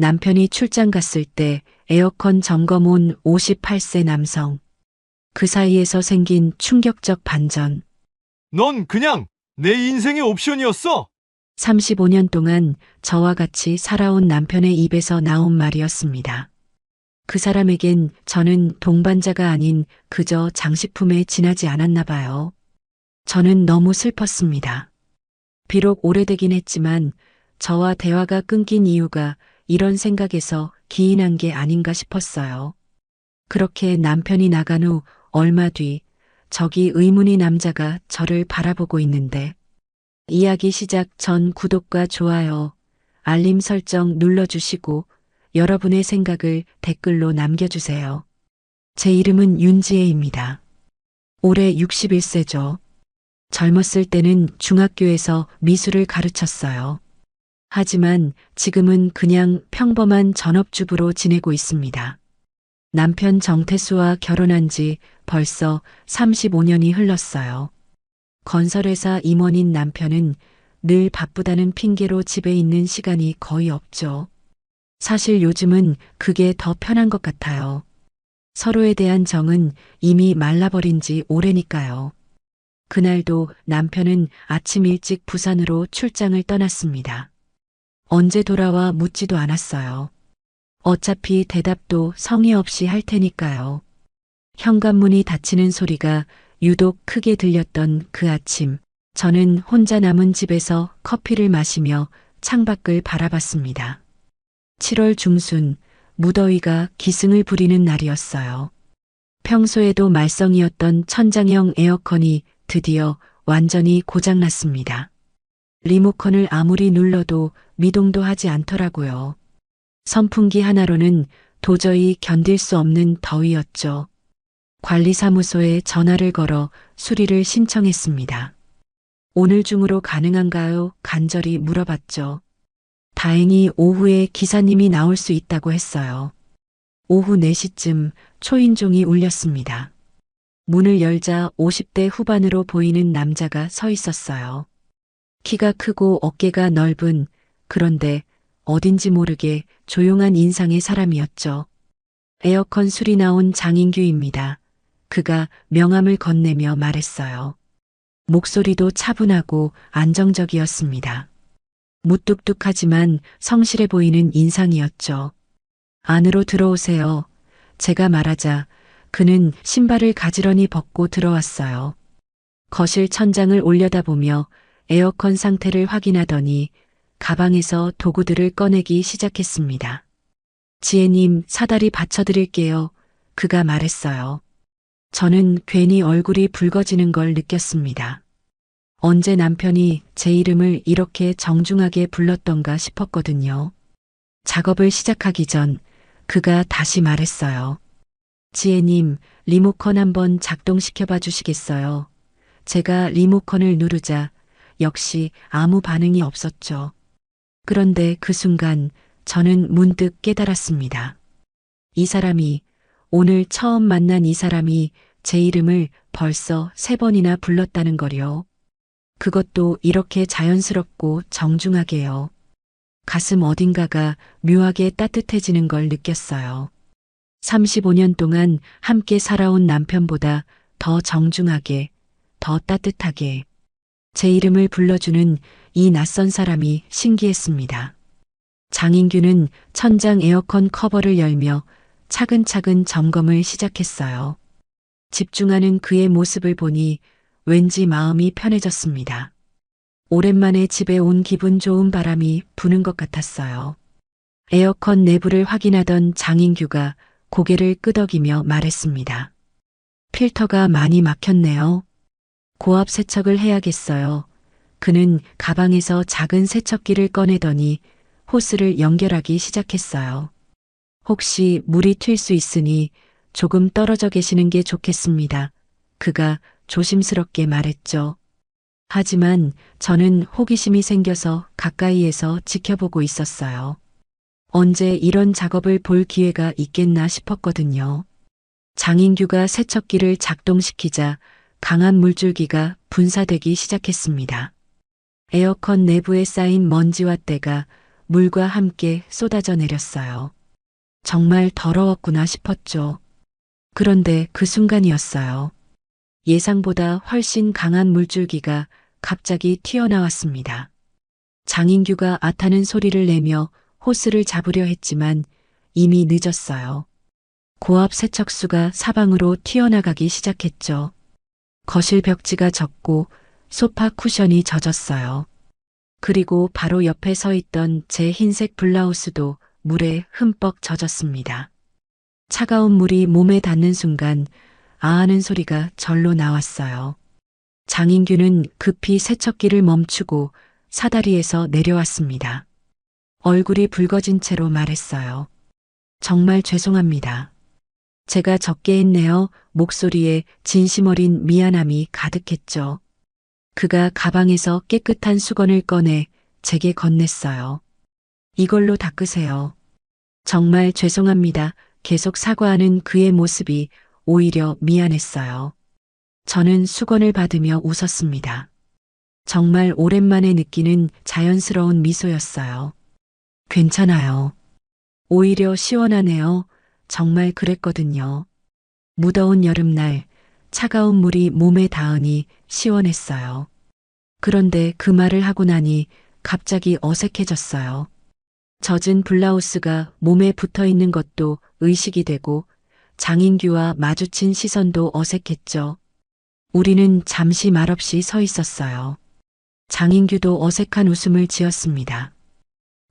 남편이 출장 갔을 때 에어컨 점검 온 58세 남성. 그 사이에서 생긴 충격적 반전. 넌 그냥 내 인생의 옵션이었어. 35년 동안 저와 같이 살아온 남편의 입에서 나온 말이었습니다. 그 사람에겐 저는 동반자가 아닌 그저 장식품에 지나지 않았나 봐요. 저는 너무 슬펐습니다. 비록 오래되긴 했지만 저와 대화가 끊긴 이유가 이런 생각에서 기인한 게 아닌가 싶었어요. 그렇게 남편이 나간 후 얼마 뒤 저기 의문의 남자가 저를 바라보고 있는데 이야기 시작 전 구독과 좋아요, 알림 설정 눌러주시고 여러분의 생각을 댓글로 남겨주세요. 제 이름은 윤지혜입니다. 올해 61세죠. 젊었을 때는 중학교에서 미술을 가르쳤어요. 하지만 지금은 그냥 평범한 전업주부로 지내고 있습니다. 남편 정태수와 결혼한 지 벌써 35년이 흘렀어요. 건설회사 임원인 남편은 늘 바쁘다는 핑계로 집에 있는 시간이 거의 없죠. 사실 요즘은 그게 더 편한 것 같아요. 서로에 대한 정은 이미 말라버린 지 오래니까요. 그날도 남편은 아침 일찍 부산으로 출장을 떠났습니다. 언제 돌아와 묻지도 않았어요. 어차피 대답도 성의 없이 할 테니까요. 현관문이 닫히는 소리가 유독 크게 들렸던 그 아침, 저는 혼자 남은 집에서 커피를 마시며 창밖을 바라봤습니다. 7월 중순, 무더위가 기승을 부리는 날이었어요. 평소에도 말썽이었던 천장형 에어컨이 드디어 완전히 고장났습니다. 리모컨을 아무리 눌러도 미동도 하지 않더라고요. 선풍기 하나로는 도저히 견딜 수 없는 더위였죠. 관리사무소에 전화를 걸어 수리를 신청했습니다. 오늘 중으로 가능한가요? 간절히 물어봤죠. 다행히 오후에 기사님이 나올 수 있다고 했어요. 오후 4시쯤 초인종이 울렸습니다. 문을 열자 50대 후반으로 보이는 남자가 서 있었어요. 키가 크고 어깨가 넓은, 그런데 어딘지 모르게 조용한 인상의 사람이었죠. 에어컨 수리 나온 장인규입니다. 그가 명함을 건네며 말했어요. 목소리도 차분하고 안정적이었습니다. 무뚝뚝하지만 성실해 보이는 인상이었죠. 안으로 들어오세요. 제가 말하자 그는 신발을 가지런히 벗고 들어왔어요. 거실 천장을 올려다보며 에어컨 상태를 확인하더니 가방에서 도구들을 꺼내기 시작했습니다. 지혜님, 사다리 받쳐드릴게요. 그가 말했어요. 저는 괜히 얼굴이 붉어지는 걸 느꼈습니다. 언제 남편이 제 이름을 이렇게 정중하게 불렀던가 싶었거든요. 작업을 시작하기 전 그가 다시 말했어요. 지혜님, 리모컨 한번 작동시켜봐 주시겠어요? 제가 리모컨을 누르자 역시 아무 반응이 없었죠. 그런데 그 순간 저는 문득 깨달았습니다. 이 사람이, 오늘 처음 만난 이 사람이 제 이름을 벌써 3번이나 불렀다는 거요. 그것도 이렇게 자연스럽고 정중하게요. 가슴 어딘가가 묘하게 따뜻해지는 걸 느꼈어요. 35년 동안 함께 살아온 남편보다 더 정중하게, 더 따뜻하게 제 이름을 불러주는 이 낯선 사람이 신기했습니다. 장인규는 천장 에어컨 커버를 열며 차근차근 점검을 시작했어요. 집중하는 그의 모습을 보니 왠지 마음이 편해졌습니다. 오랜만에 집에 온 기분 좋은 바람이 부는 것 같았어요. 에어컨 내부를 확인하던 장인규가 고개를 끄덕이며 말했습니다. 필터가 많이 막혔네요. 고압 세척을 해야겠어요. 그는 가방에서 작은 세척기를 꺼내더니 호스를 연결하기 시작했어요. 혹시 물이 튈 수 있으니 조금 떨어져 계시는 게 좋겠습니다. 그가 조심스럽게 말했죠. 하지만 저는 호기심이 생겨서 가까이에서 지켜보고 있었어요. 언제 이런 작업을 볼 기회가 있겠나 싶었거든요. 장인규가 세척기를 작동시키자 강한 물줄기가 분사되기 시작했습니다. 에어컨 내부에 쌓인 먼지와 때가 물과 함께 쏟아져 내렸어요. 정말 더러웠구나 싶었죠. 그런데 그 순간이었어요. 예상보다 훨씬 강한 물줄기가 갑자기 튀어나왔습니다. 장인규가 아타는 소리를 내며 호스를 잡으려 했지만 이미 늦었어요. 고압 세척수가 사방으로 튀어나가기 시작했죠. 거실 벽지가 젖고 소파 쿠션이 젖었어요. 그리고 바로 옆에 서 있던 제 흰색 블라우스도 물에 흠뻑 젖었습니다. 차가운 물이 몸에 닿는 순간 아하는 소리가 절로 나왔어요. 장인규는 급히 세척기를 멈추고 사다리에서 내려왔습니다. 얼굴이 붉어진 채로 말했어요. 정말 죄송합니다. 제가 적게 했네요. 목소리에 진심 어린 미안함이 가득했죠. 그가 가방에서 깨끗한 수건을 꺼내 제게 건넸어요. 이걸로 닦으세요. 정말 죄송합니다. 계속 사과하는 그의 모습이 오히려 미안했어요. 저는 수건을 받으며 웃었습니다. 정말 오랜만에 느끼는 자연스러운 미소였어요. 괜찮아요. 오히려 시원하네요. 정말 그랬거든요. 무더운 여름날 차가운 물이 몸에 닿으니 시원했어요. 그런데 그 말을 하고 나니 갑자기 어색해졌어요. 젖은 블라우스가 몸에 붙어 있는 것도 의식이 되고 장인규와 마주친 시선도 어색했죠. 우리는 잠시 말없이 서 있었어요. 장인규도 어색한 웃음을 지었습니다.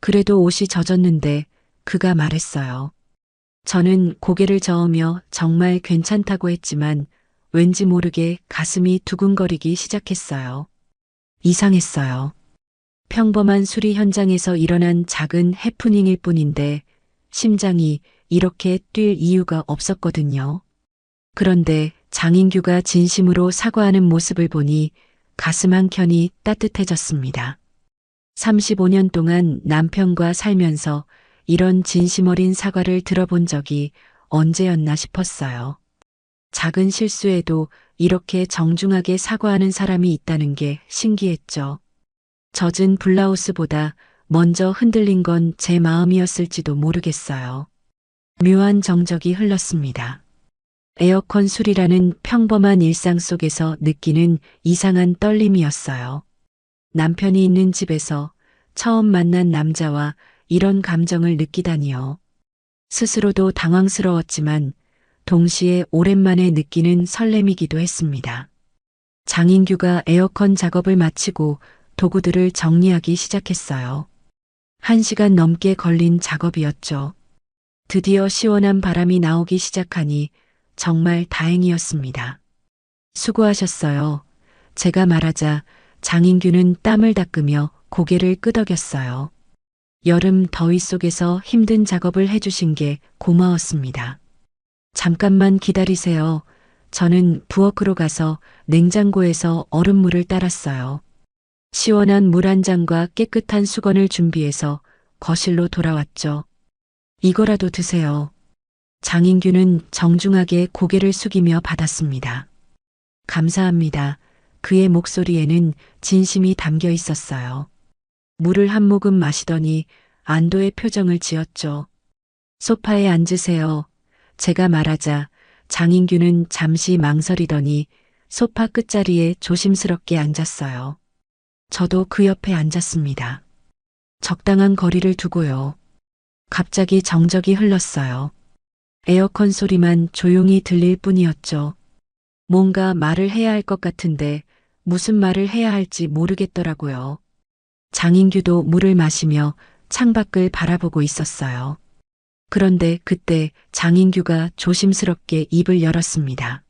그래도 옷이 젖었는데 그가 말했어요. 저는 고개를 저으며 정말 괜찮다고 했지만 왠지 모르게 가슴이 두근거리기 시작했어요. 이상했어요. 평범한 수리 현장에서 일어난 작은 해프닝일 뿐인데 심장이 이렇게 뛸 이유가 없었거든요. 그런데 장인규가 진심으로 사과하는 모습을 보니 가슴 한켠이 따뜻해졌습니다. 35년 동안 남편과 살면서 이런 진심 어린 사과를 들어본 적이 언제였나 싶었어요. 작은 실수에도 이렇게 정중하게 사과하는 사람이 있다는 게 신기했죠. 젖은 블라우스보다 먼저 흔들린 건 제 마음이었을지도 모르겠어요. 묘한 정적이 흘렀습니다. 에어컨 수리라는 평범한 일상 속에서 느끼는 이상한 떨림이었어요. 남편이 있는 집에서 처음 만난 남자와 이런 감정을 느끼다니요. 스스로도 당황스러웠지만 동시에 오랜만에 느끼는 설렘이기도 했습니다. 장인규가 에어컨 작업을 마치고 도구들을 정리하기 시작했어요. 1시간 넘게 걸린 작업이었죠. 드디어 시원한 바람이 나오기 시작하니 정말 다행이었습니다. 수고하셨어요. 제가 말하자 장인규는 땀을 닦으며 고개를 끄덕였어요. 여름 더위 속에서 힘든 작업을 해주신 게 고마웠습니다. 잠깐만 기다리세요. 저는 부엌으로 가서 냉장고에서 얼음물을 따랐어요. 시원한 물 한 잔과 깨끗한 수건을 준비해서 거실로 돌아왔죠. 이거라도 드세요. 장인규는 정중하게 고개를 숙이며 받았습니다. 감사합니다. 그의 목소리에는 진심이 담겨 있었어요. 물을 한 모금 마시더니 안도의 표정을 지었죠. 소파에 앉으세요. 제가 말하자 장인규는 잠시 망설이더니 소파 끝자리에 조심스럽게 앉았어요. 저도 그 옆에 앉았습니다. 적당한 거리를 두고요. 갑자기 정적이 흘렀어요. 에어컨 소리만 조용히 들릴 뿐이었죠. 뭔가 말을 해야 할 것 같은데 무슨 말을 해야 할지 모르겠더라고요. 장인규도 물을 마시며 창밖을 바라보고 있었어요. 그런데 그때 장인규가 조심스럽게 입을 열었습니다.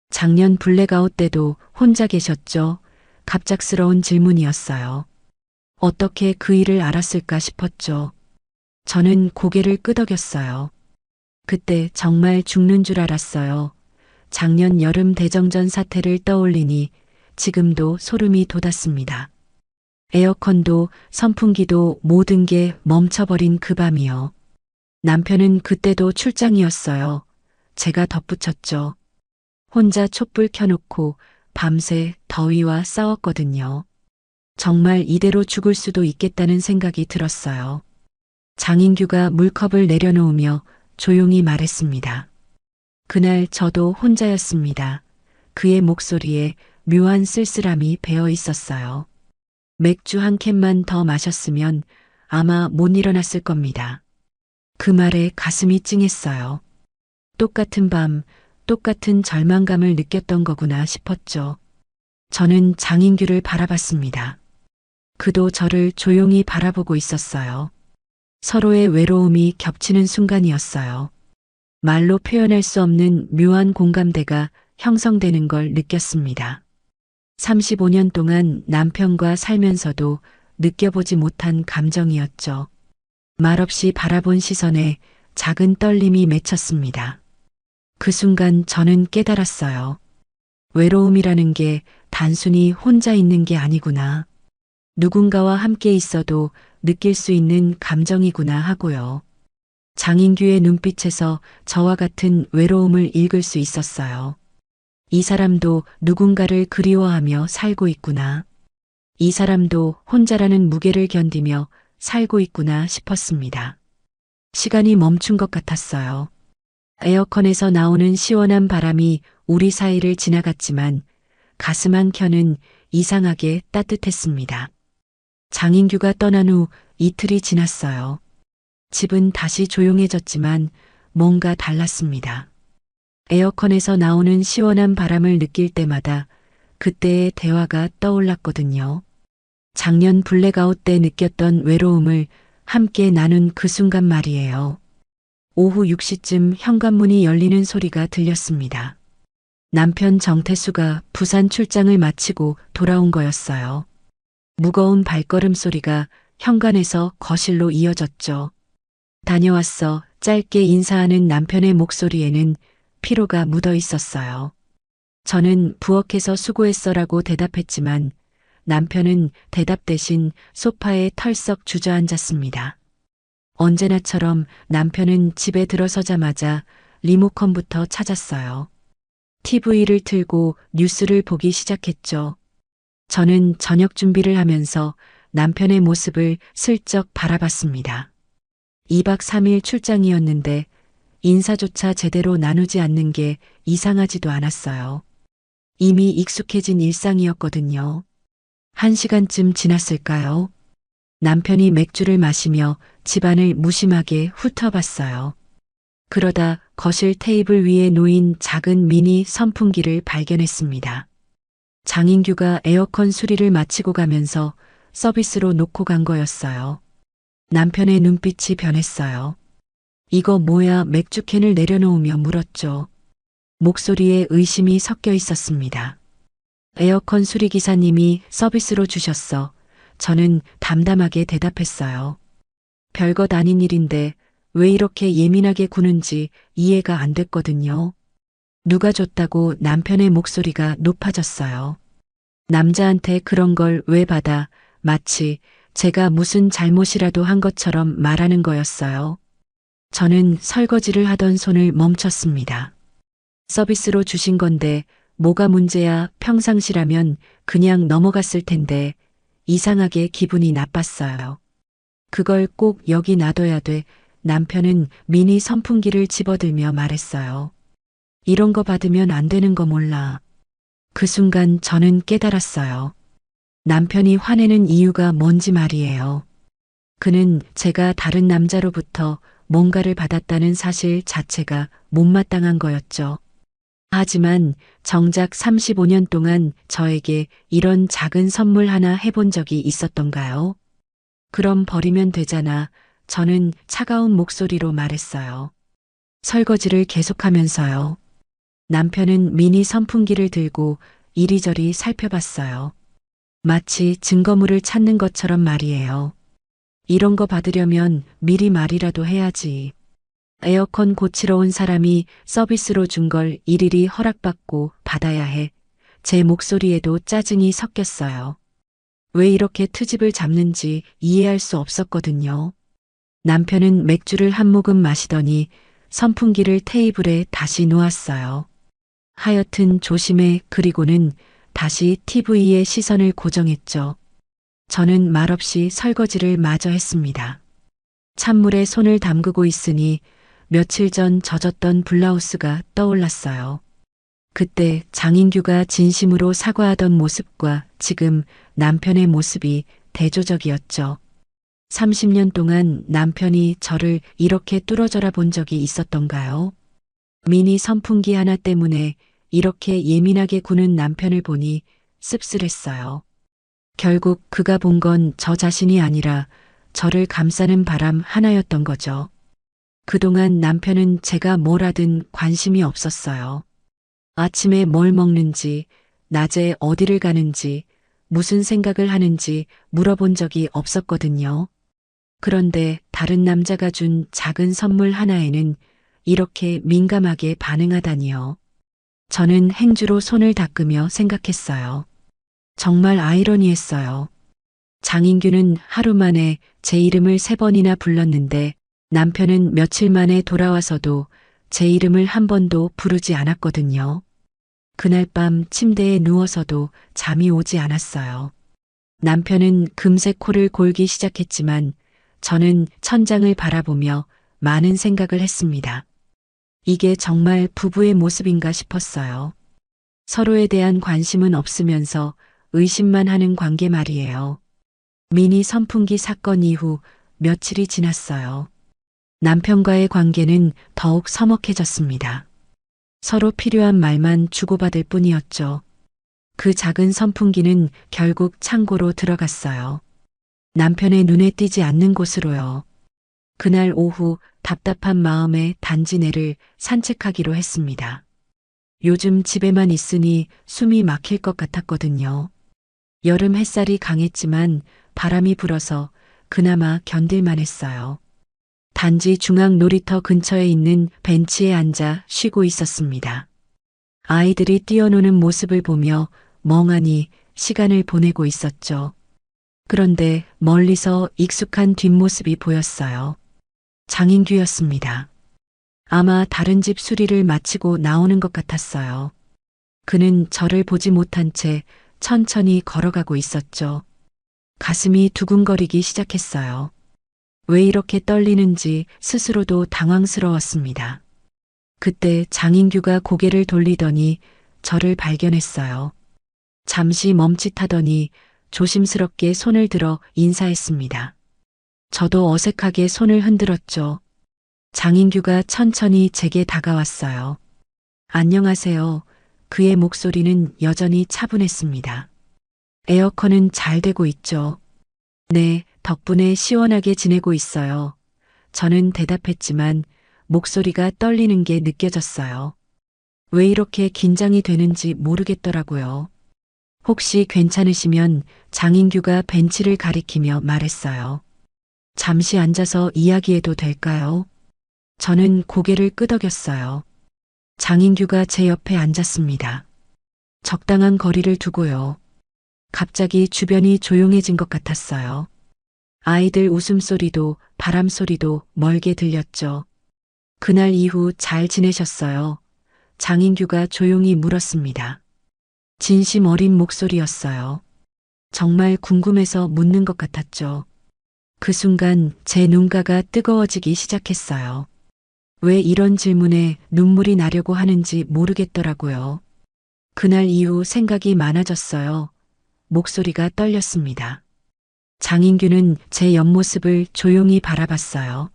작년 블랙아웃 때도 혼자 계셨죠? 갑작스러운 질문이었어요. 어떻게 그 일을 알았을까 싶었죠. 저는 고개를 끄덕였어요. 그때 정말 죽는 줄 알았어요. 작년 여름 대정전 사태를 떠올리니 지금도 소름이 돋았습니다. 에어컨도 선풍기도 모든 게 멈춰버린 그 밤이요. 남편은 그때도 출장이었어요. 제가 덧붙였죠. 혼자 촛불 켜놓고 밤새 더위와 싸웠거든요. 정말 이대로 죽을 수도 있겠다는 생각이 들었어요. 장인규가 물컵을 내려놓으며 조용히 말했습니다. 그날 저도 혼자였습니다. 그의 목소리에 묘한 쓸쓸함이 배어 있었어요. 맥주 한 캔만 더 마셨으면 아마 못 일어났을 겁니다. 그 말에 가슴이 찡했어요. 똑같은 밤, 똑같은 절망감을 느꼈던 거구나 싶었죠. 저는 장인규를 바라봤습니다. 그도 저를 조용히 바라보고 있었어요. 서로의 외로움이 겹치는 순간이었어요. 말로 표현할 수 없는 묘한 공감대가 형성되는 걸 느꼈습니다. 35년 동안 남편과 살면서도 느껴보지 못한 감정이었죠. 말없이 바라본 시선에 작은 떨림이 맺혔습니다. 그 순간 저는 깨달았어요. 외로움이라는 게 단순히 혼자 있는 게 아니구나. 누군가와 함께 있어도 느낄 수 있는 감정이구나 하고요. 장인규의 눈빛에서 저와 같은 외로움을 읽을 수 있었어요. 이 사람도 누군가를 그리워하며 살고 있구나. 이 사람도 혼자라는 무게를 견디며 살고 있구나 싶었습니다. 시간이 멈춘 것 같았어요. 에어컨에서 나오는 시원한 바람이 우리 사이를 지나갔지만 가슴 한켠은 이상하게 따뜻했습니다. 장인규가 떠난 후 이틀이 지났어요. 집은 다시 조용해졌지만 뭔가 달랐습니다. 에어컨에서 나오는 시원한 바람을 느낄 때마다 그때의 대화가 떠올랐거든요. 작년 블랙아웃 때 느꼈던 외로움을 함께 나눈 그 순간 말이에요. 오후 6시쯤 현관문이 열리는 소리가 들렸습니다. 남편 정태수가 부산 출장을 마치고 돌아온 거였어요. 무거운 발걸음 소리가 현관에서 거실로 이어졌죠. 다녀왔어. 짧게 인사하는 남편의 목소리에는 피로가 묻어 있었어요. 저는 부엌에서 수고했어라고 대답했지만 남편은 대답 대신 소파에 털썩 주저앉았습니다. 언제나처럼 남편은 집에 들어서자마자 리모컨부터 찾았어요. TV를 틀고 뉴스를 보기 시작했죠. 저는 저녁 준비를 하면서 남편의 모습을 슬쩍 바라봤습니다. 2박 3일 출장이었는데 인사조차 제대로 나누지 않는 게 이상하지도 않았어요. 이미 익숙해진 일상이었거든요. 1시간쯤 지났을까요? 남편이 맥주를 마시며 집안을 무심하게 훑어봤어요. 그러다 거실 테이블 위에 놓인 작은 미니 선풍기를 발견했습니다. 장인규가 에어컨 수리를 마치고 가면서 서비스로 놓고 간 거였어요. 남편의 눈빛이 변했어요. 이거 뭐야? 맥주캔을 내려놓으며 물었죠. 목소리에 의심이 섞여 있었습니다. 에어컨 수리기사님이 서비스로 주셨어. 저는 담담하게 대답했어요. 별것 아닌 일인데 왜 이렇게 예민하게 구는지 이해가 안 됐거든요. 누가 줬다고? 남편의 목소리가 높아졌어요. 남자한테 그런 걸 왜 받아? 마치 제가 무슨 잘못이라도 한 것처럼 말하는 거였어요. 저는 설거지를 하던 손을 멈췄습니다. 서비스로 주신 건데 뭐가 문제야? 평상시라면 그냥 넘어갔을 텐데 이상하게 기분이 나빴어요. 그걸 꼭 여기 놔둬야 돼. 남편은 미니 선풍기를 집어들며 말했어요. 이런 거 받으면 안 되는 거 몰라. 그 순간 저는 깨달았어요. 남편이 화내는 이유가 뭔지 말이에요. 그는 제가 다른 남자로부터 뭔가를 받았다는 사실 자체가 못마땅한 거였죠. 하지만 정작 35년 동안 저에게 이런 작은 선물 하나 해본 적이 있었던가요? 그럼 버리면 되잖아. 저는 차가운 목소리로 말했어요. 설거지를 계속하면서요. 남편은 미니 선풍기를 들고 이리저리 살펴봤어요. 마치 증거물을 찾는 것처럼 말이에요. 이런 거 받으려면 미리 말이라도 해야지. 에어컨 고치러 온 사람이 서비스로 준 걸 일일이 허락받고 받아야 해. 제 목소리에도 짜증이 섞였어요. 왜 이렇게 트집을 잡는지 이해할 수 없었거든요. 남편은 맥주를 한 모금 마시더니 선풍기를 테이블에 다시 놓았어요. 하여튼 조심해. 그리고는 다시 TV에 시선을 고정했죠. 저는 말없이 설거지를 마저 했습니다. 찬물에 손을 담그고 있으니 며칠 전 젖었던 블라우스가 떠올랐어요. 그때 장인규가 진심으로 사과하던 모습과 지금 남편의 모습이 대조적이었죠. 30년 동안 남편이 저를 이렇게 뚫어져라 본 적이 있었던가요? 미니 선풍기 하나 때문에 이렇게 예민하게 구는 남편을 보니 씁쓸했어요. 결국 그가 본 건 저 자신이 아니라 저를 감싸는 바람 하나였던 거죠. 그동안 남편은 제가 뭘 하든 관심이 없었어요. 아침에 뭘 먹는지, 낮에 어디를 가는지, 무슨 생각을 하는지 물어본 적이 없었거든요. 그런데 다른 남자가 준 작은 선물 하나에는 이렇게 민감하게 반응하다니요. 저는 행주로 손을 닦으며 생각했어요. 정말 아이러니했어요. 장인규는 하루 만에 제 이름을 3번이나 불렀는데 남편은 며칠 만에 돌아와서도 제 이름을 한 번도 부르지 않았거든요. 그날 밤 침대에 누워서도 잠이 오지 않았어요. 남편은 금세 코를 골기 시작했지만 저는 천장을 바라보며 많은 생각을 했습니다. 이게 정말 부부의 모습인가 싶었어요. 서로에 대한 관심은 없으면서 의심만 하는 관계 말이에요. 미니 선풍기 사건 이후 며칠이 지났어요. 남편과의 관계는 더욱 서먹해졌습니다. 서로 필요한 말만 주고받을 뿐이었죠. 그 작은 선풍기는 결국 창고로 들어갔어요. 남편의 눈에 띄지 않는 곳으로요. 그날 오후 답답한 마음에 단지 내를 산책하기로 했습니다. 요즘 집에만 있으니 숨이 막힐 것 같았거든요. 여름 햇살이 강했지만 바람이 불어서 그나마 견딜만 했어요. 단지 중앙 놀이터 근처에 있는 벤치에 앉아 쉬고 있었습니다. 아이들이 뛰어노는 모습을 보며 멍하니 시간을 보내고 있었죠. 그런데 멀리서 익숙한 뒷모습이 보였어요. 장인규였습니다. 아마 다른 집 수리를 마치고 나오는 것 같았어요. 그는 저를 보지 못한 채 천천히 걸어가고 있었죠. 가슴이 두근거리기 시작했어요. 왜 이렇게 떨리는지 스스로도 당황스러웠습니다. 그때 장인규가 고개를 돌리더니 저를 발견했어요. 잠시 멈칫하더니 조심스럽게 손을 들어 인사했습니다. 저도 어색하게 손을 흔들었죠. 장인규가 천천히 제게 다가왔어요. 안녕하세요. 그의 목소리는 여전히 차분했습니다. 에어컨은 잘 되고 있죠? 네, 덕분에 시원하게 지내고 있어요. 저는 대답했지만 목소리가 떨리는 게 느껴졌어요. 왜 이렇게 긴장이 되는지 모르겠더라고요. 혹시 괜찮으시면 장인규가 벤치를 가리키며 말했어요. 잠시 앉아서 이야기해도 될까요? 저는 고개를 끄덕였어요. 장인규가 제 옆에 앉았습니다. 적당한 거리를 두고요. 갑자기 주변이 조용해진 것 같았어요. 아이들 웃음소리도 바람소리도 멀게 들렸죠. 그날 이후 잘 지내셨어요? 장인규가 조용히 물었습니다. 진심 어린 목소리였어요. 정말 궁금해서 묻는 것 같았죠. 그 순간 제 눈가가 뜨거워지기 시작했어요. 왜 이런 질문에 눈물이 나려고 하는지 모르겠더라고요. 그날 이후 생각이 많아졌어요. 목소리가 떨렸습니다. 장인규는 제 옆모습을 조용히 바라봤어요.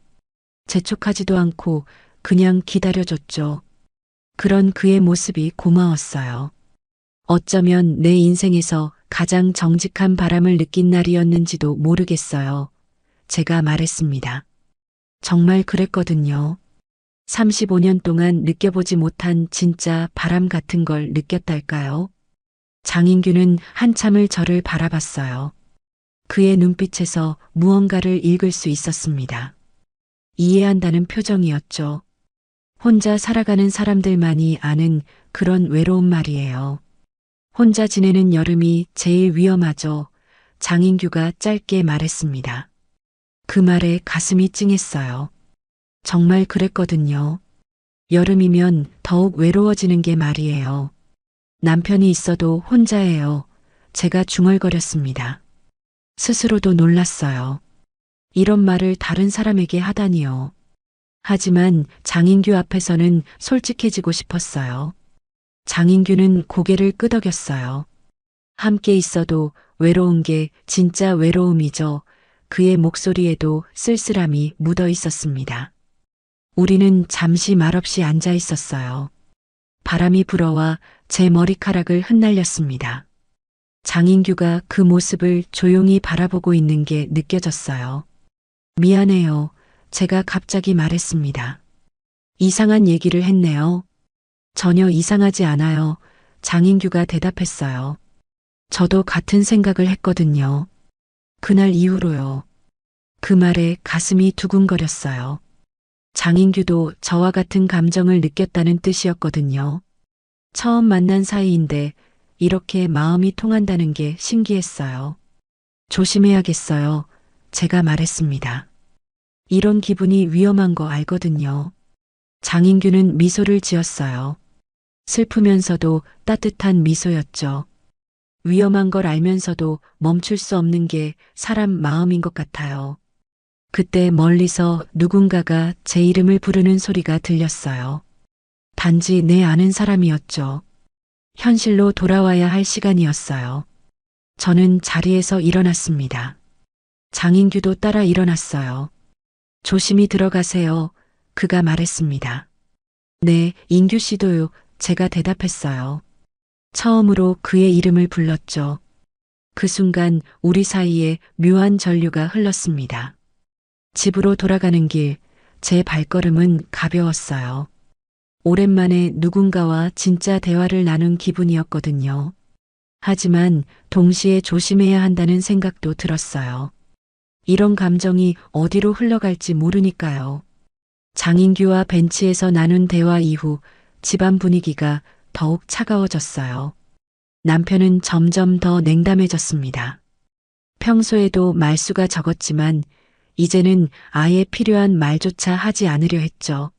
재촉하지도 않고 그냥 기다려줬죠. 그런 그의 모습이 고마웠어요. 어쩌면 내 인생에서 가장 정직한 바람을 느낀 날이었는지도 모르겠어요. 제가 말했습니다. 정말 그랬거든요. 35년 동안 느껴보지 못한 진짜 바람 같은 걸 느꼈달까요? 장인규는 한참을 저를 바라봤어요. 그의 눈빛에서 무언가를 읽을 수 있었습니다. 이해한다는 표정이었죠. 혼자 살아가는 사람들만이 아는 그런 외로운 말이에요. 혼자 지내는 여름이 제일 위험하죠. 장인규가 짧게 말했습니다. 그 말에 가슴이 찡했어요. 정말 그랬거든요. 여름이면 더욱 외로워지는 게 말이에요. 남편이 있어도 혼자예요. 제가 중얼거렸습니다. 스스로도 놀랐어요. 이런 말을 다른 사람에게 하다니요. 하지만 장인규 앞에서는 솔직해지고 싶었어요. 장인규는 고개를 끄덕였어요. 함께 있어도 외로운 게 진짜 외로움이죠. 그의 목소리에도 쓸쓸함이 묻어 있었습니다. 우리는 잠시 말없이 앉아 있었어요. 바람이 불어와 제 머리카락을 흩날렸습니다. 장인규가 그 모습을 조용히 바라보고 있는 게 느껴졌어요. 미안해요. 제가 갑자기 말했습니다. 이상한 얘기를 했네요. 전혀 이상하지 않아요. 장인규가 대답했어요. 저도 같은 생각을 했거든요. 그날 이후로요. 그 말에 가슴이 두근거렸어요. 장인규도 저와 같은 감정을 느꼈다는 뜻이었거든요. 처음 만난 사이인데 이렇게 마음이 통한다는 게 신기했어요. 조심해야겠어요. 제가 말했습니다. 이런 기분이 위험한 거 알거든요. 장인규는 미소를 지었어요. 슬프면서도 따뜻한 미소였죠. 위험한 걸 알면서도 멈출 수 없는 게 사람 마음인 것 같아요. 그때 멀리서 누군가가 제 이름을 부르는 소리가 들렸어요. 단지 내 아는 사람이었죠. 현실로 돌아와야 할 시간이었어요. 저는 자리에서 일어났습니다. 장인규도 따라 일어났어요. 조심히 들어가세요. 그가 말했습니다. 네, 인규 씨도요. 제가 대답했어요. 처음으로 그의 이름을 불렀죠. 그 순간 우리 사이에 묘한 전류가 흘렀습니다. 집으로 돌아가는 길, 제 발걸음은 가벼웠어요. 오랜만에 누군가와 진짜 대화를 나눈 기분이었거든요. 하지만 동시에 조심해야 한다는 생각도 들었어요. 이런 감정이 어디로 흘러갈지 모르니까요. 장인규와 벤치에서 나눈 대화 이후 집안 분위기가 더욱 차가워졌어요. 남편은 점점 더 냉담해졌습니다. 평소에도 말수가 적었지만 이제는 아예 필요한 말조차 하지 않으려 했죠.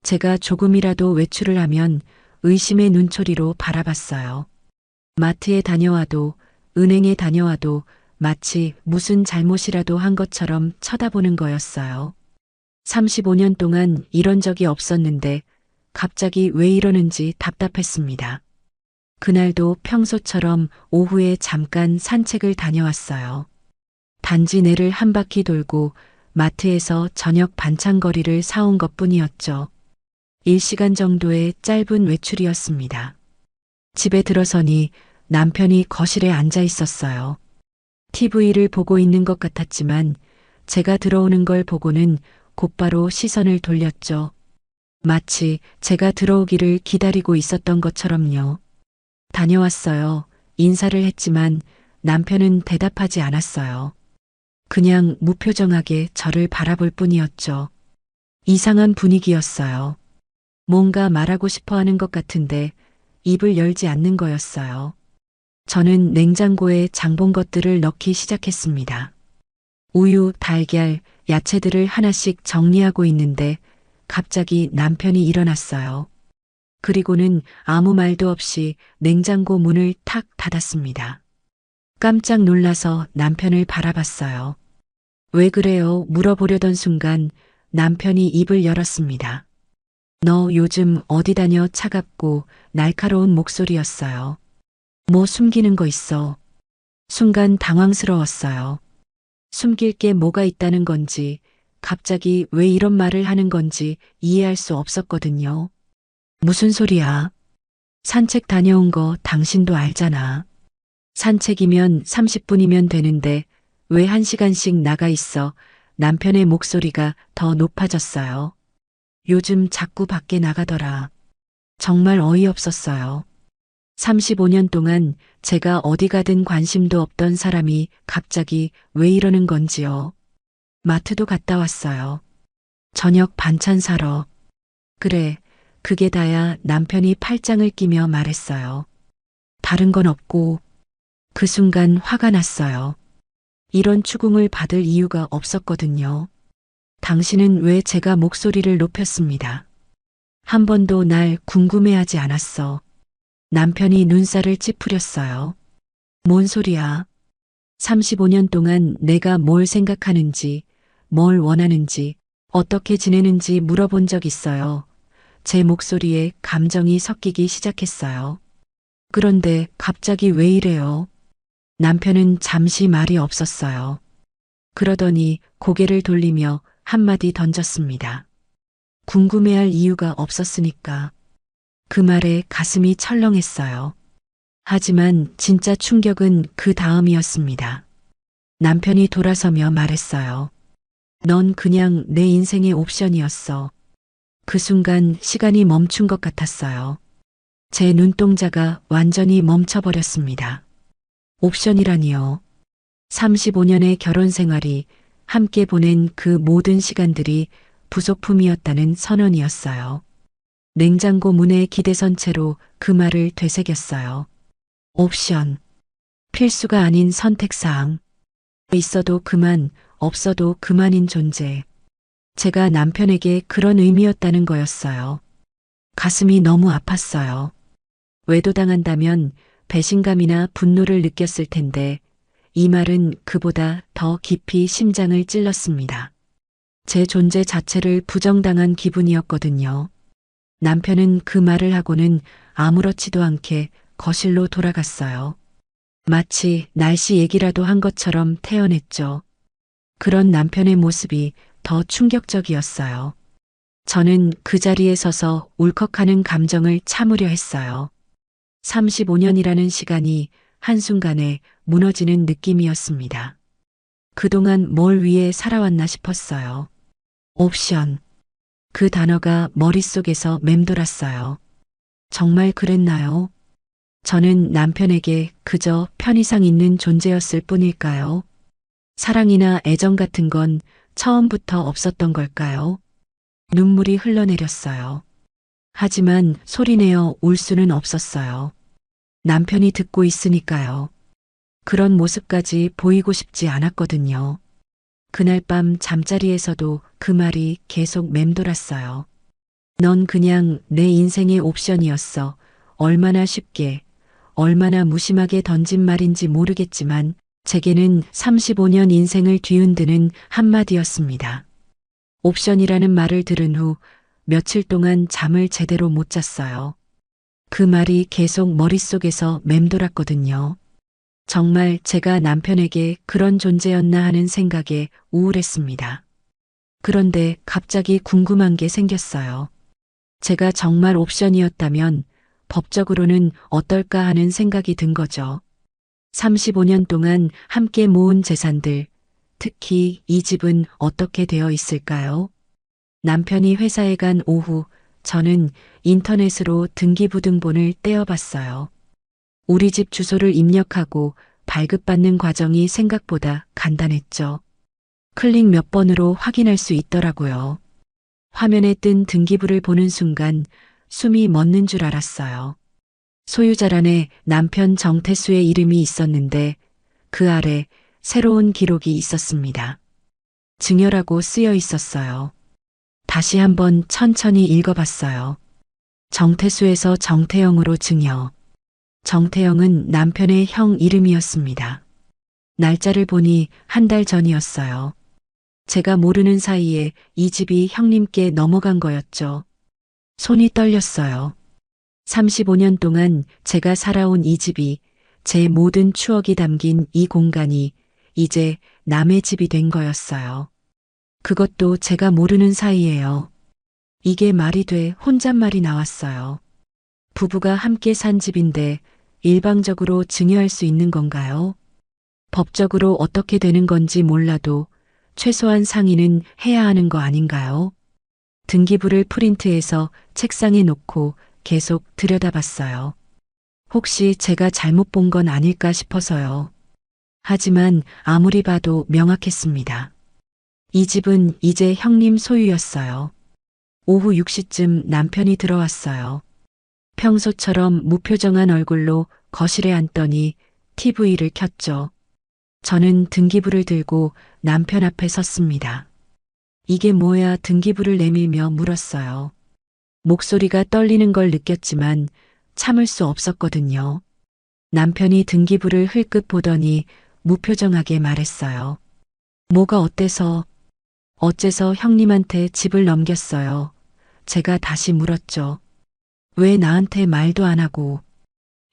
제가 조금이라도 외출을 하면 의심의 눈초리로 바라봤어요. 마트에 다녀와도 은행에 다녀와도 마치 무슨 잘못이라도 한 것처럼 쳐다보는 거였어요. 35년 동안 이런 적이 없었는데 갑자기 왜 이러는지 답답했습니다. 그날도 평소처럼 오후에 잠깐 산책을 다녀왔어요. 단지 내를 한 바퀴 돌고 마트에서 저녁 반찬거리를 사온 것뿐이었죠. 1시간 정도의 짧은 외출이었습니다. 집에 들어서니 남편이 거실에 앉아 있었어요. TV를 보고 있는 것 같았지만 제가 들어오는 걸 보고는 곧바로 시선을 돌렸죠. 마치 제가 들어오기를 기다리고 있었던 것처럼요. 다녀왔어요. 인사를 했지만 남편은 대답하지 않았어요. 그냥 무표정하게 저를 바라볼 뿐이었죠. 이상한 분위기였어요. 뭔가 말하고 싶어 하는 것 같은데 입을 열지 않는 거였어요. 저는 냉장고에 장본 것들을 넣기 시작했습니다. 우유, 달걀, 야채들을 하나씩 정리하고 있는데 갑자기 남편이 일어났어요. 그리고는 아무 말도 없이 냉장고 문을 탁 닫았습니다. 깜짝 놀라서 남편을 바라봤어요. 왜 그래요? 물어보려던 순간 남편이 입을 열었습니다. 너 요즘 어디 다녀? 차갑고 날카로운 목소리였어요. 뭐 숨기는 거 있어? 순간 당황스러웠어요. 숨길 게 뭐가 있다는 건지, 갑자기 왜 이런 말을 하는 건지 이해할 수 없었거든요. 무슨 소리야? 산책 다녀온 거 당신도 알잖아. 산책이면 30분이면 되는데 왜 1시간씩 나가 있어? 남편의 목소리가 더 높아졌어요. 요즘 자꾸 밖에 나가더라. 정말 어이없었어요. 35년 동안 제가 어디 가든 관심도 없던 사람이 갑자기 왜 이러는 건지요. 마트도 갔다 왔어요. 저녁 반찬 사러. 그래, 그게 다야. 남편이 팔짱을 끼며 말했어요. 다른 건 없고. 그 순간 화가 났어요. 이런 추궁을 받을 이유가 없었거든요. 당신은 왜 제가 목소리를 높였습니다. 한 번도 날 궁금해하지 않았어. 남편이 눈살을 찌푸렸어요. 뭔 소리야? 35년 동안 내가 뭘 생각하는지, 뭘 원하는지, 어떻게 지내는지 물어본 적 있어요. 제 목소리에 감정이 섞이기 시작했어요. 그런데 갑자기 왜 이래요? 남편은 잠시 말이 없었어요. 그러더니 고개를 돌리며 한마디 던졌습니다. 궁금해할 이유가 없었으니까. 그 말에 가슴이 철렁했어요. 하지만 진짜 충격은 그 다음이었습니다. 남편이 돌아서며 말했어요. 넌 그냥 내 인생의 옵션이었어. 그 순간 시간이 멈춘 것 같았어요. 제 눈동자가 완전히 멈춰버렸습니다. 옵션이라니요. 35년의 결혼 생활이 함께 보낸 그 모든 시간들이 부속품이었다는 선언이었어요. 냉장고 문에 기대선 채로 그 말을 되새겼어요. 옵션. 필수가 아닌 선택사항. 있어도 그만, 없어도 그만인 존재. 제가 남편에게 그런 의미였다는 거였어요. 가슴이 너무 아팠어요. 외도당한다면 배신감이나 분노를 느꼈을 텐데 이 말은 그보다 더 깊이 심장을 찔렀습니다. 제 존재 자체를 부정당한 기분이었거든요. 남편은 그 말을 하고는 아무렇지도 않게 거실로 돌아갔어요. 마치 날씨 얘기라도 한 것처럼 태연했죠. 그런 남편의 모습이 더 충격적이었어요. 저는 그 자리에 서서 울컥하는 감정을 참으려 했어요. 35년이라는 시간이 한순간에 무너지는 느낌이었습니다. 그동안 뭘 위해 살아왔나 싶었어요. 옵션. 그 단어가 머릿속에서 맴돌았어요. 정말 그랬나요? 저는 남편에게 그저 편의상 있는 존재였을 뿐일까요? 사랑이나 애정 같은 건 처음부터 없었던 걸까요? 눈물이 흘러내렸어요. 하지만 소리내어 울 수는 없었어요. 남편이 듣고 있으니까요. 그런 모습까지 보이고 싶지 않았거든요. 그날 밤 잠자리에서도 그 말이 계속 맴돌았어요. 넌 그냥 내 인생의 옵션이었어. 얼마나 쉽게, 얼마나 무심하게 던진 말인지 모르겠지만 제게는 35년 인생을 뒤흔드는 한마디였습니다. 옵션이라는 말을 들은 후 며칠 동안 잠을 제대로 못 잤어요. 그 말이 계속 머릿속에서 맴돌았거든요. 정말 제가 남편에게 그런 존재였나 하는 생각에 우울했습니다. 그런데 갑자기 궁금한 게 생겼어요. 제가 정말 옵션이었다면 법적으로는 어떨까 하는 생각이 든 거죠. 35년 동안 함께 모은 재산들, 특히 이 집은 어떻게 되어 있을까요? 남편이 회사에 간 오후 저는 인터넷으로 등기부등본을 떼어봤어요. 우리 집 주소를 입력하고 발급받는 과정이 생각보다 간단했죠. 클릭 몇 번으로 확인할 수 있더라고요. 화면에 뜬 등기부를 보는 순간 숨이 멎는 줄 알았어요. 소유자란에 남편 정태수의 이름이 있었는데 그 아래 새로운 기록이 있었습니다. 증여라고 쓰여 있었어요. 다시 한번 천천히 읽어봤어요. 정태수에서 정태영으로 증여. 정태영은 남편의 형 이름이었습니다. 날짜를 보니 한 달 전이었어요. 제가 모르는 사이에 이 집이 형님께 넘어간 거였죠. 손이 떨렸어요. 35년 동안 제가 살아온 이 집이, 제 모든 추억이 담긴 이 공간이 이제 남의 집이 된 거였어요. 그것도 제가 모르는 사이에요. 이게 말이 돼 혼잣말이 나왔어요. 부부가 함께 산 집인데 일방적으로 증여할 수 있는 건가요? 법적으로 어떻게 되는 건지 몰라도 최소한 상의는 해야 하는 거 아닌가요? 등기부를 프린트해서 책상에 놓고 계속 들여다봤어요. 혹시 제가 잘못 본 건 아닐까 싶어서요. 하지만 아무리 봐도 명확했습니다. 이 집은 이제 형님 소유였어요. 오후 6시쯤 남편이 들어왔어요. 평소처럼 무표정한 얼굴로 거실에 앉더니 TV를 켰죠. 저는 등기부를 들고 남편 앞에 섰습니다. 이게 뭐야 등기부를 내밀며 물었어요. 목소리가 떨리는 걸 느꼈지만 참을 수 없었거든요. 남편이 등기부를 흘끗 보더니 무표정하게 말했어요. 뭐가 어때서? 어째서 형님한테 집을 넘겼어요? 제가 다시 물었죠. 왜 나한테 말도 안 하고?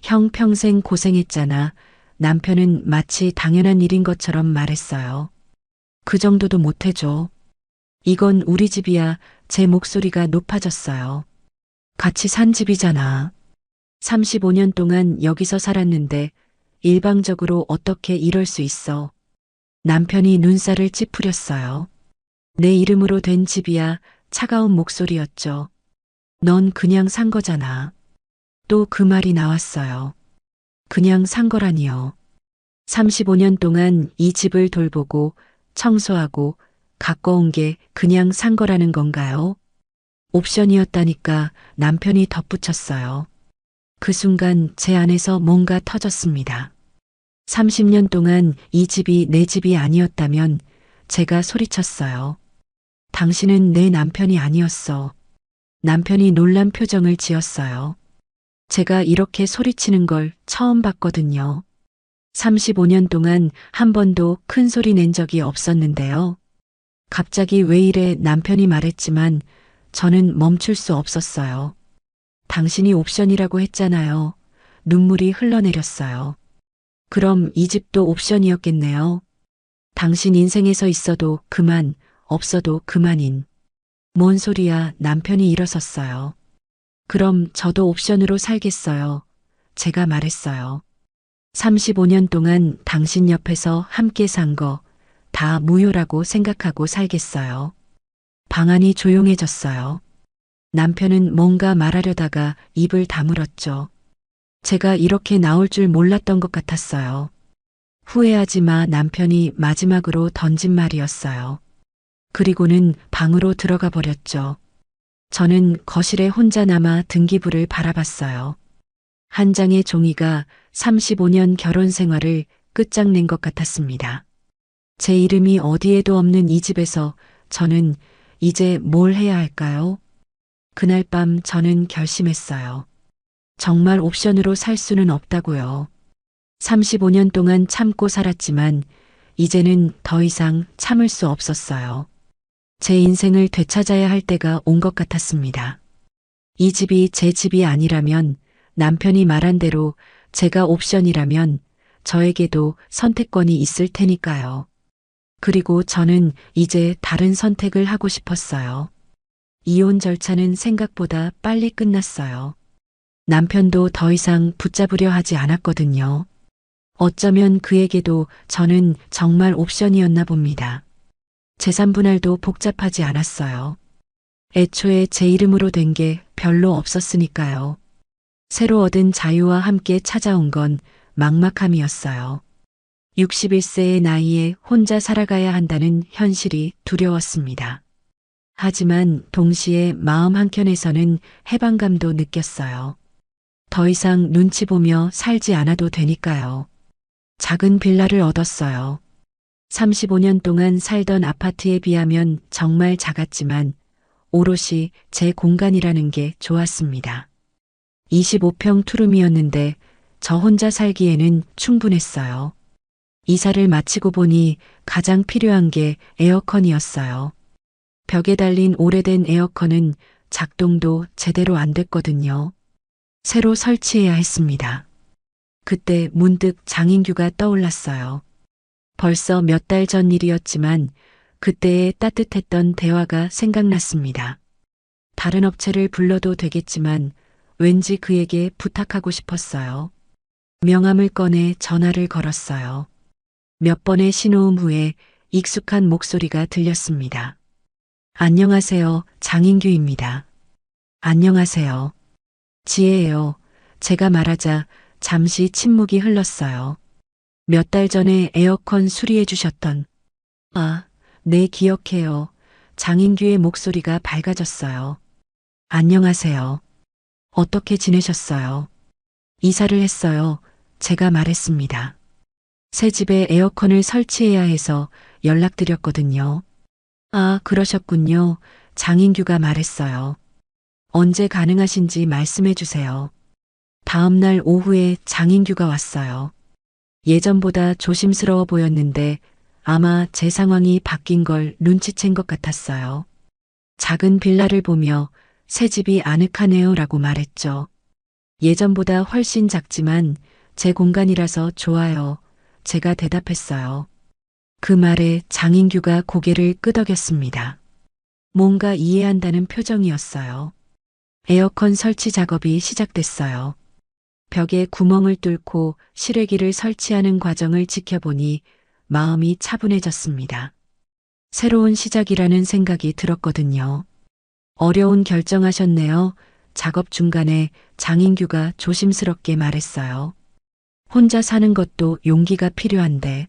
형 평생 고생했잖아. 남편은 마치 당연한 일인 것처럼 말했어요. 그 정도도 못해줘. 이건 우리 집이야. 제 목소리가 높아졌어요. 같이 산 집이잖아. 35년 동안 여기서 살았는데 일방적으로 어떻게 이럴 수 있어. 남편이 눈살을 찌푸렸어요. 내 이름으로 된 집이야. 차가운 목소리였죠. 넌 그냥 산 거잖아. 또 그 말이 나왔어요. 그냥 산 거라니요. 35년 동안 이 집을 돌보고 청소하고 가꿔온 게 그냥 산 거라는 건가요? 옵션이었다니까 남편이 덧붙였어요. 그 순간 제 안에서 뭔가 터졌습니다. 30년 동안 이 집이 내 집이 아니었다면 제가 소리쳤어요. 당신은 내 남편이 아니었어. 남편이 놀란 표정을 지었어요. 제가 이렇게 소리치는 걸 처음 봤거든요. 35년 동안 한 번도 큰 소리 낸 적이 없었는데요. 갑자기 왜 이래 남편이 말했지만 저는 멈출 수 없었어요. 당신이 옵션이라고 했잖아요. 눈물이 흘러내렸어요. 그럼 이 집도 옵션이었겠네요. 당신 인생에서 있어도 그만, 없어도 그만인. 뭔 소리야, 남편이 일어섰어요. 그럼 저도 옵션으로 살겠어요. 제가 말했어요. 35년 동안 당신 옆에서 함께 산 거 다 무효라고 생각하고 살겠어요. 방 안이 조용해졌어요. 남편은 뭔가 말하려다가 입을 다물었죠. 제가 이렇게 나올 줄 몰랐던 것 같았어요. 후회하지 마 남편이 마지막으로 던진 말이었어요. 그리고는 방으로 들어가 버렸죠. 저는 거실에 혼자 남아 등기부를 바라봤어요. 한 장의 종이가 35년 결혼 생활을 끝장낸 것 같았습니다. 제 이름이 어디에도 없는 이 집에서 저는 이제 뭘 해야 할까요? 그날 밤 저는 결심했어요. 정말 옵션으로 살 수는 없다고요. 35년 동안 참고 살았지만 이제는 더 이상 참을 수 없었어요. 제 인생을 되찾아야 할 때가 온 것 같았습니다. 이 집이 제 집이 아니라면 남편이 말한 대로 제가 옵션이라면 저에게도 선택권이 있을 테니까요. 그리고 저는 이제 다른 선택을 하고 싶었어요. 이혼 절차는 생각보다 빨리 끝났어요. 남편도 더 이상 붙잡으려 하지 않았거든요. 어쩌면 그에게도 저는 정말 옵션이었나 봅니다. 재산 분할도 복잡하지 않았어요. 애초에 제 이름으로 된 게 별로 없었으니까요. 새로 얻은 자유와 함께 찾아온 건 막막함이었어요. 61세의 나이에 혼자 살아가야 한다는 현실이 두려웠습니다. 하지만 동시에 마음 한켠에서는 해방감도 느꼈어요. 더 이상 눈치 보며 살지 않아도 되니까요. 작은 빌라를 얻었어요. 35년 동안 살던 아파트에 비하면 정말 작았지만 오롯이 제 공간이라는 게 좋았습니다. 25평 투룸이었는데 저 혼자 살기에는 충분했어요. 이사를 마치고 보니 가장 필요한 게 에어컨이었어요. 벽에 달린 오래된 에어컨은 작동도 제대로 안 됐거든요. 새로 설치해야 했습니다. 그때 문득 장인규가 떠올랐어요. 벌써 몇 달 전 일이었지만 그때의 따뜻했던 대화가 생각났습니다. 다른 업체를 불러도 되겠지만 왠지 그에게 부탁하고 싶었어요. 명함을 꺼내 전화를 걸었어요. 몇 번의 신호음 후에 익숙한 목소리가 들렸습니다. 안녕하세요, 장인규입니다. 안녕하세요. 지혜예요. 제가 말하자 잠시 침묵이 흘렀어요. 몇 달 전에 에어컨 수리해 주셨던 네, 기억해요. 장인규의 목소리가 밝아졌어요. 안녕하세요. 어떻게 지내셨어요? 이사를 했어요. 제가 말했습니다. 새 집에 에어컨을 설치해야 해서 연락드렸거든요. 그러셨군요. 장인규가 말했어요. 언제 가능하신지 말씀해 주세요. 다음 날 오후에 장인규가 왔어요. 예전보다 조심스러워 보였는데 아마 제 상황이 바뀐 걸 눈치챈 것 같았어요. 작은 빌라를 보며 새 집이 아늑하네요 라고 말했죠. 예전보다 훨씬 작지만 제 공간이라서 좋아요. 제가 대답했어요. 그 말에 장인규가 고개를 끄덕였습니다. 뭔가 이해한다는 표정이었어요. 에어컨 설치 작업이 시작됐어요. 벽에 구멍을 뚫고 실외기를 설치하는 과정을 지켜보니 마음이 차분해졌습니다. 새로운 시작이라는 생각이 들었거든요. 어려운 결정하셨네요. 작업 중간에 장인규가 조심스럽게 말했어요. 혼자 사는 것도 용기가 필요한데.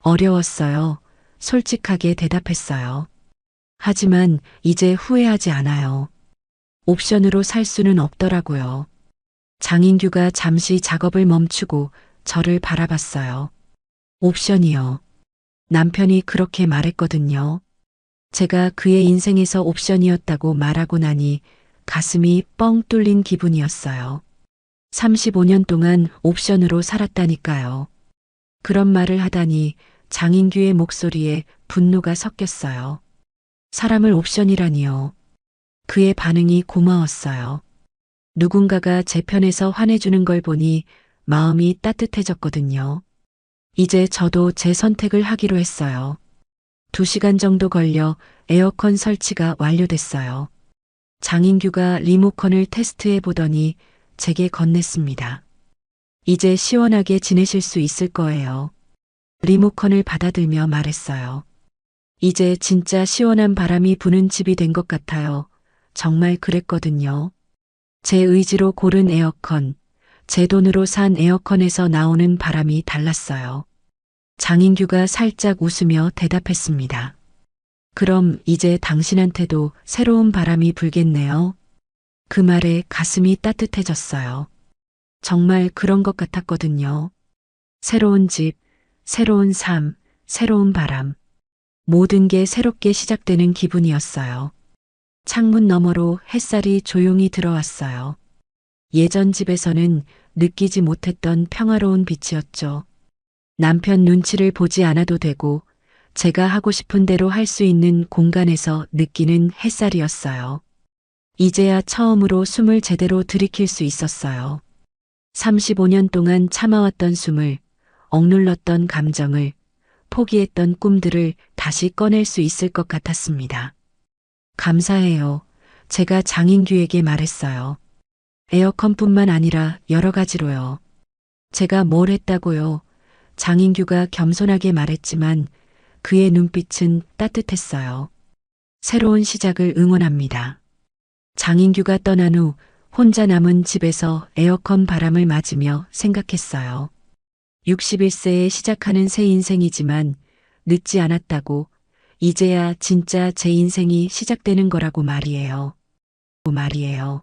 어려웠어요. 솔직하게 대답했어요. 하지만 이제 후회하지 않아요. 옵션으로 살 수는 없더라고요. 장인규가 잠시 작업을 멈추고 저를 바라봤어요. 옵션이요. 남편이 그렇게 말했거든요. 제가 그의 인생에서 옵션이었다고 말하고 나니 가슴이 뻥 뚫린 기분이었어요. 35년 동안 옵션으로 살았다니까요. 그런 말을 하다니 장인규의 목소리에 분노가 섞였어요. 사람을 옵션이라니요. 그의 반응이 고마웠어요. 누군가가 제 편에서 화내주는 걸 보니 마음이 따뜻해졌거든요. 이제 저도 제 선택을 하기로 했어요. 2시간 정도 걸려 에어컨 설치가 완료됐어요. 장인규가 리모컨을 테스트해 보더니 제게 건넸습니다. 이제 시원하게 지내실 수 있을 거예요. 리모컨을 받아들며 말했어요. 이제 진짜 시원한 바람이 부는 집이 된 것 같아요. 정말 그랬거든요. 제 의지로 고른 에어컨, 제 돈으로 산 에어컨에서 나오는 바람이 달랐어요. 장인규가 살짝 웃으며 대답했습니다. 그럼 이제 당신한테도 새로운 바람이 불겠네요. 그 말에 가슴이 따뜻해졌어요. 정말 그런 것 같았거든요. 새로운 집, 새로운 삶, 새로운 바람. 모든 게 새롭게 시작되는 기분이었어요. 창문 너머로 햇살이 조용히 들어왔어요. 예전 집에서는 느끼지 못했던 평화로운 빛이었죠. 남편 눈치를 보지 않아도 되고 제가 하고 싶은 대로 할 수 있는 공간에서 느끼는 햇살이었어요. 이제야 처음으로 숨을 제대로 들이킬 수 있었어요. 35년 동안 참아왔던 숨을, 억눌렀던 감정을, 포기했던 꿈들을 다시 꺼낼 수 있을 것 같았습니다. 감사해요. 제가 장인규에게 말했어요. 에어컨뿐만 아니라 여러 가지로요. 제가 뭘 했다고요? 장인규가 겸손하게 말했지만 그의 눈빛은 따뜻했어요. 새로운 시작을 응원합니다. 장인규가 떠난 후 혼자 남은 집에서 에어컨 바람을 맞으며 생각했어요. 61세에 시작하는 새 인생이지만 늦지 않았다고, 이제야 진짜 제 인생이 시작되는 거라고 말이에요. 말이에요.